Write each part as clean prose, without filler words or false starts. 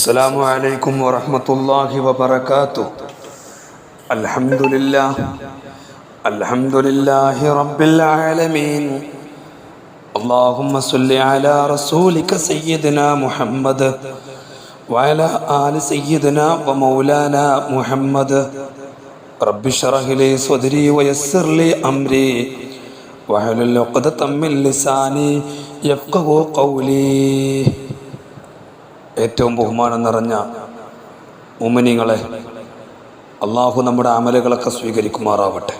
السلام عليكم ورحمة الله وبركاته. الحمد لله رب العالمين. اللهم صل على رسولك سيدنا محمد وعلى آل سيدنا ومولانا محمد. رب اشرح لي صدري ويسر لي أمري واحلل عقدة من لساني يفقهوا قولي. ഏറ്റവും ബഹുമാനം നിറഞ്ഞ മുഅ്മിനീങ്ങളെ, അള്ളാഹു നമ്മുടെ അമലുകളൊക്കെ സ്വീകരിക്കുമാറാവട്ടെ.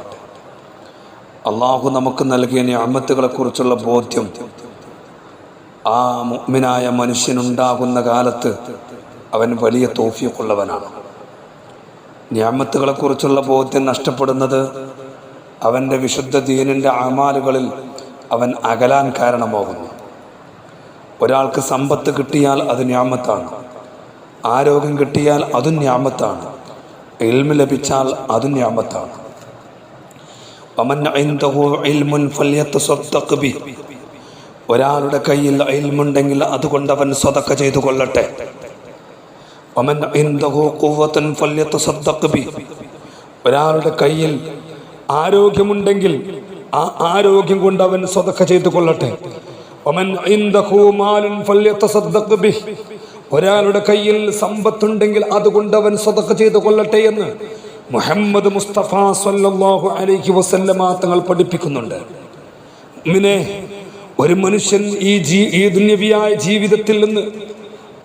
അള്ളാഹു നമുക്ക് നൽകിയ നിഅമത്തുകളെക്കുറിച്ചുള്ള ബോധ്യം ആ മുഅ്മിനായ മനുഷ്യനുണ്ടാകുന്ന കാലത്ത് അവൻ വലിയ തൗഫീഖുള്ളവനാണ്. നിഅമത്തുകളെക്കുറിച്ചുള്ള ബോധ്യം നഷ്ടപ്പെടുന്നത് അവൻ്റെ വിശുദ്ധ ദീനിൻ്റെ അമാലുകളിൽ അവൻ അകലാൻ കാരണമാകുന്നു. ഒരാൾക്ക് സമ്പത്ത് കിട്ടിയാൽ അത് നിഅമത്താണ്, ആരോഗ്യം കിട്ടിയാൽ അതും നിഅമത്താണ്, ഇൽമ് ലഭിച്ചാൽ അതും നിഅമത്താണ്. വമൻ ഇൻദഹു ഇൽമുൻ ഫൽയതസദ്ദഖ് ബിഹി, ഒരാളുടെ കയ്യിൽ ഇൽമുണ്ടെങ്കിൽ അതുകൊണ്ട് അവൻ സ്വതക്ക ചെയ്തു കൊള്ളട്ടെ. വമൻ ഇൻദഹു ഖുവ്വത്തുൻ ഫൽയതസദ്ദഖ് ബിഹി, ഒരാളുടെ കയ്യിൽ ആരോഗ്യമുണ്ടെങ്കിൽ ആ ആരോഗ്യം കൊണ്ട് അവൻ സ്വതക്ക ചെയ്തു കൊള്ളട്ടെ. വമൻ ഇൻദഹു മാലുൻ ഫൽയതസദ്ദഖ് ബിഹി, ഒരാളുടെ കയ്യിൽ സമ്പത്തുണ്ടെങ്കിൽ അതുകൊണ്ട് അവൻ സ്വതക്ക ചെയ്തു കൊള്ളട്ടെ എന്ന് മുഹമ്മദ് മുസ്തഫ സല്ലല്ലാഹു അലൈഹി വസല്ലമ തങ്ങൾ പഠിപ്പിക്കുന്നുണ്ട്. മുഅ്മിനേ, ഒരു മനുഷ്യൻ ഈ ദുനിയവിയായ ജീവിതത്തിൽ നിന്ന്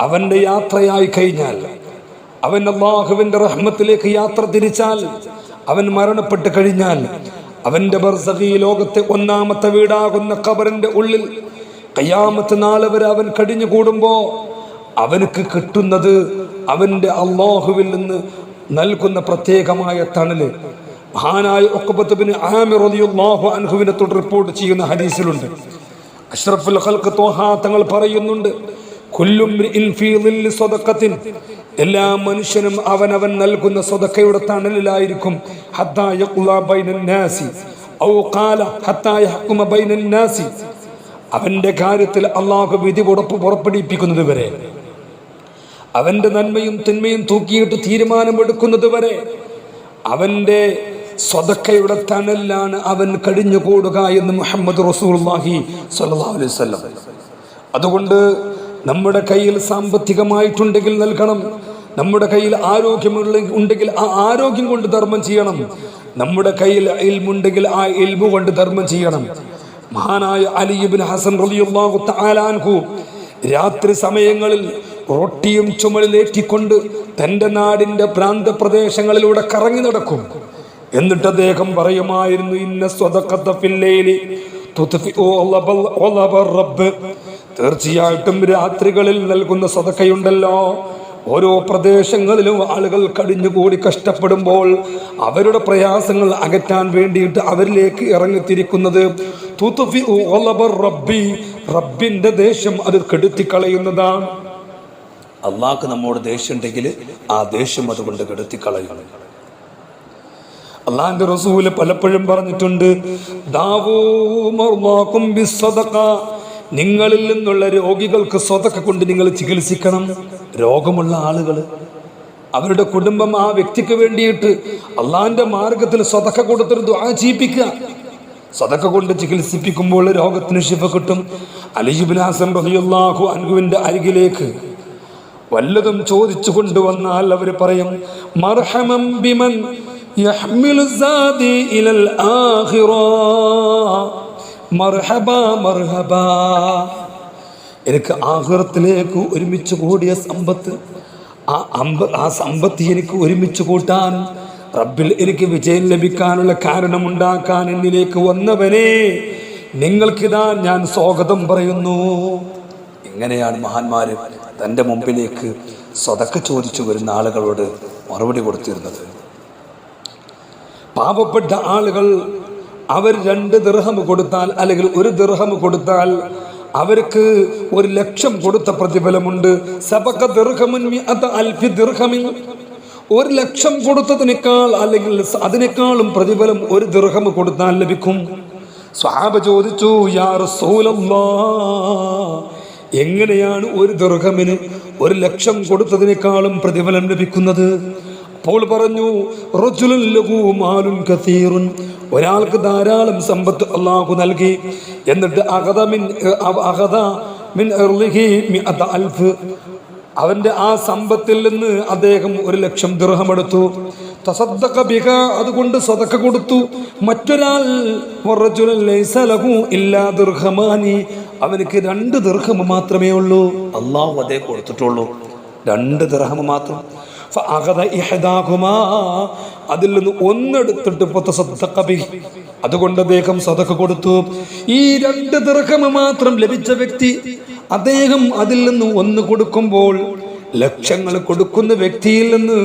അവൻ്റെ യാത്രയായി കഴിഞ്ഞാൽ, അവൻ അല്ലാഹുവിൻ്റെ റഹ്മത്തിലേക്ക് യാത്ര തിരിച്ചാൽ, അവൻ മരണപ്പെട്ട് കഴിഞ്ഞാൽ, അവൻ്റെ ബർസഖി ലോകത്തെ ഒന്നാമത്തെ വീടാകുന്ന ഖബറിൻ്റെ ഉള്ളിൽ ഖിയാമത്ത് നാൾ വരെ അവൻ കഴിഞ്ഞുകൂടുമ്പോൾ അവനക്ക് കിട്ടുന്നത് അവൻ്റെ അല്ലാഹുവിൽ നിന്ന് നൽകുന്ന പ്രത്യേകമായ തണല്. മഹാനായ ഉഖബത്ത് ബിൻ ആമിർ റളിയല്ലാഹു അൻഹുവിനെ തൊട്ട് റിപ്പോർട്ട് ചെയ്യുന്ന ഹദീസിലുണ്ട്. അഷ്റഫുൽ ഖൽഖ് ത്വഹ തങ്ങൾ പറയുന്നുണ്ട്, കുല്ലു ഇംറിഇൻ ഫീ ദില്ലി സദഖത്തിൻ, എല്ലാ മനുഷ്യനും അവനവൻ നൽകുന്ന സദഖയുടെ തണലിലായിരിക്കും. ഹത്താ യഖ്ലാ ബൈനൻ നാസി ഔ ഖാല ഹത്താ യഹ്കുമ ബൈനൻ നാസി, അവൻ്റെ കാര്യത്തിൽ അള്ളാഹു വിധി പുറപ്പെടുവിപ്പിക്കുന്നത് വരെ, അവൻ്റെ നന്മയും തിന്മയും തൂക്കിയിട്ട് തീരുമാനമെടുക്കുന്നത് വരെ അവൻ്റെ സ്വതക്കയുടെ തണലിലാണ് അവൻ കഴിഞ്ഞുകൂടുക എന്ന് മുഹമ്മദ് റസൂലുള്ളാഹി സ്വല്ലല്ലാഹു അലൈഹി വസല്ലം. അതുകൊണ്ട് നമ്മുടെ കയ്യിൽ സാമ്പത്തികമായിട്ടുണ്ടെങ്കിൽ നൽകണം, നമ്മുടെ കയ്യിൽ ഉണ്ടെങ്കിൽ ആ ആരോഗ്യം കൊണ്ട് ധർമ്മം ചെയ്യണം, നമ്മുടെ കയ്യിൽ ഇൽമുണ്ടെങ്കിൽ ആ ഇൽമു കൊണ്ട് ധർമ്മം ചെയ്യണം. മഹാനായ അലി ഇബ്നു ഹസൻ റളിയല്ലാഹു തആല അൻഹു രാത്രി സമയങ്ങളിൽ റൊട്ടിയും ചുമലിലേറ്റിക്കൊണ്ട് തൻ്റെ നാടിൻ്റെ പ്രാന്തപ്രദേശങ്ങളിലൂടെ കറങ്ങി നടക്കും. എന്നിട്ട് അദ്ദേഹം പറയുമായിരുന്നു, ഇന്ന സ്വദഖത ഫിൽ ലൈലി തുത്ഫിഉ ഗളബർ റബ്ബ്, തീർച്ചയായിട്ടും രാത്രികളിൽ നൽകുന്ന സദഖയുണ്ടല്ലോ, ഓരോ പ്രദേശങ്ങളിലും ആളുകൾ കടിഞ്ഞുകൂടി കഷ്ടപ്പെടുമ്പോൾ അവരുടെ പ്രയാസങ്ങൾ അകറ്റാൻ വേണ്ടിയിട്ട് അവരിലേക്ക് ഇറങ്ങിത്തിരിക്കുന്നത് തുത്ഫിഉ ഗളബർ റബ്ബി, റബ്ബിന്റെ ദേഷ്യം അത് കെടുത്തിക്കളയുന്നതാണ്. അള്ളാഹ്ക്ക് നമ്മോട് ദേഷ്യം ഉണ്ടെങ്കിൽ ആ ദേഷ്യം അതുകൊണ്ട് കെടുത്തിക്കളയണം. അള്ളാഹിന്റെ റസൂല് പലപ്പോഴും പറഞ്ഞിട്ടുണ്ട്, ദാവൂ മർളാകും ബിസ്സദഖ, നിങ്ങളിൽ നിന്നുള്ള രോഗികൾക്ക് സ്വതക്ക കൊണ്ട് നിങ്ങൾ ചികിത്സിക്കണം. രോഗമുള്ള ആളുകൾ, അവരുടെ കുടുംബം ആ വ്യക്തിക്ക് വേണ്ടിയിട്ട് അള്ളാഹിന്റെ മാർഗത്തിൽ സ്വതക്ക കൊടുത്തൊരു ദുആ ചെയ്യിപ്പിക്കുക. സ്വതക്ക കൊണ്ട് ചികിത്സിപ്പിക്കുമ്പോൾ രോഗത്തിന് ശിഫ കിട്ടും. അലി ഇബ്നു ഹസൻ റളിയല്ലാഹു അൻഹുവിന്റെ അരികിലേക്ക് വല്ലതും ചോദിച്ചു കൊണ്ടുവന്നാൽ അവർ പറയും, മർഹമൻ ബിമൻ യഹ്മിലു സാദി ഇലൽ ആഖിറ, മർഹബാ മർഹബാ, എനിക്ക് ആഖിറത്തിലേക്ക് ഒരുമിച്ച് കൂടിയ സമ്പത്ത്, ആ സമ്പത്ത് എനിക്ക് ഒരുമിച്ച് കൂട്ടാൻ, റബ്ബിൽ എനിക്ക് വിജയം ലഭിക്കാനുള്ള കാരണമുണ്ടാക്കാൻ എന്നിലേക്ക് വന്നവനെ നിങ്ങൾക്കിതാ ഞാൻ സ്വാഗതം പറയുന്നു. ഇങ്ങനെയാണ് മഹാന്മാര് തൻ്റെ മുമ്പിലേക്ക് സ്വതക്ക ചോദിച്ചു വരുന്ന ആളുകളോട് മറുപടി കൊടുത്തിരുന്നത്. പാവപ്പെട്ട ആളുകൾ അവർ 2 ദിർഹം കൊടുത്താൽ അല്ലെങ്കിൽ 1 ദിർഹം കൊടുത്താൽ അവർക്ക് 1,00,000 കൊടുത്ത പ്രതിഫലമുണ്ട്. സബക ദിർഹമുൻ മിഅത അൽഫി ദിർഹമിൻ, 1,00,000 കൊടുത്തതിനേക്കാൾ അല്ലെങ്കിൽ അതിനേക്കാളും പ്രതിഫലം 1 ദിർഹം കൊടുത്താൽ ലഭിക്കും. സ്വഹാബ ചോദിച്ചു, യാ റസൂലല്ലാഹ്, എങ്ങനെയാണ് ഒരു ദിർഹമിന് 1,00,000 കൊടുത്തതിനേക്കാളും പ്രതിഫലം ലഭിക്കുന്നത്. അപ്പോൾ പറഞ്ഞു റജുലുൻ ലഹു മാലുൻ കസീറുൻ, ഒരാൾക്ക് ധാരാളം സമ്പത്ത് അല്ലാഹു നൽകി, എന്നിട്ട് അഖദ മിൻ ഇർളിഹി മിഅത അൽഫ്, അവന്റെ ആ സമ്പത്തിൽ നിന്ന് അദ്ദേഹം 1,00,000 ദിർഹം എടുത്തു. തസദ്ദഖ ബിഹ, അതുകൊണ്ട് സദഖ കൊടുത്തു. മറ്റൊരാൾ വറജുലുൻ ലൈസ ലഹു ഇല്ലാ ദിർഹമാനി, അവനക്ക് 2 ദിർഹം മാത്രമേ ഉള്ളൂ. അല്ലാഹു അതേ കൊടുത്തിട്ടുള്ളൂ, 2 ദിർഹം മാത്രം. ഫഅഖദ ഇഹ്ദാഹുമാ, അതിൽ നിന്ന് ഒന്നെടുത്തിട്ട് ഫതസദ്ദഖ ബിഹി, അതുകൊണ്ട് അദ്ദേഹം സദഖ കൊടുത്തു. ഈ 2 ദിർഹം മാത്രം ലഭിച്ച വ്യക്തി അദ്ദേഹം അതിൽ നിന്ന് 1 കൊടുക്കുമ്പോൾ ലക്ഷങ്ങൾ കൊടുക്കുന്ന വ്യക്തിയിൽ നിന്ന്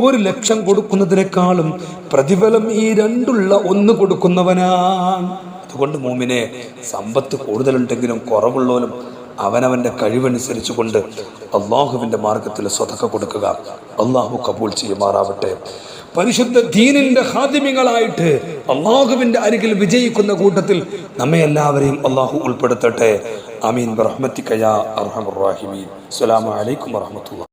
1,00,000 കൊടുക്കുന്നതിനേക്കാളും പ്രതിഫലം ഈ 2 1 കൊടുക്കുന്നവനാണ്. അതുകൊണ്ട് മോമിനെ, സമ്പത്ത് കൂടുതലുണ്ടെങ്കിലും കുറവുള്ളവനും അവനവന്റെ കഴിവനുസരിച്ച് കൊണ്ട് അള്ളാഹുവിന്റെ മാർഗത്തിൽ സ്വതക്ക കൊടുക്കുക. അള്ളാഹു കബൂൽ ചെയ്യുമാറാവട്ടെ. പരിശുദ്ധ ദീനിന്റെ ഖാദിമികളായിട്ട് അള്ളാഹുവിന്റെ അരികിൽ വിജയിക്കുന്ന കൂട്ടത്തിൽ നമ്മെ എല്ലാവരെയും അള്ളാഹു ഉൾപ്പെടുത്തട്ടെ. ആമീൻ ബിറഹ്മതിക യാ അർഹമർ റഹീമീൻ. അസ്സലാമു അലൈക്കും വറഹ്മത്തുള്ളാഹി.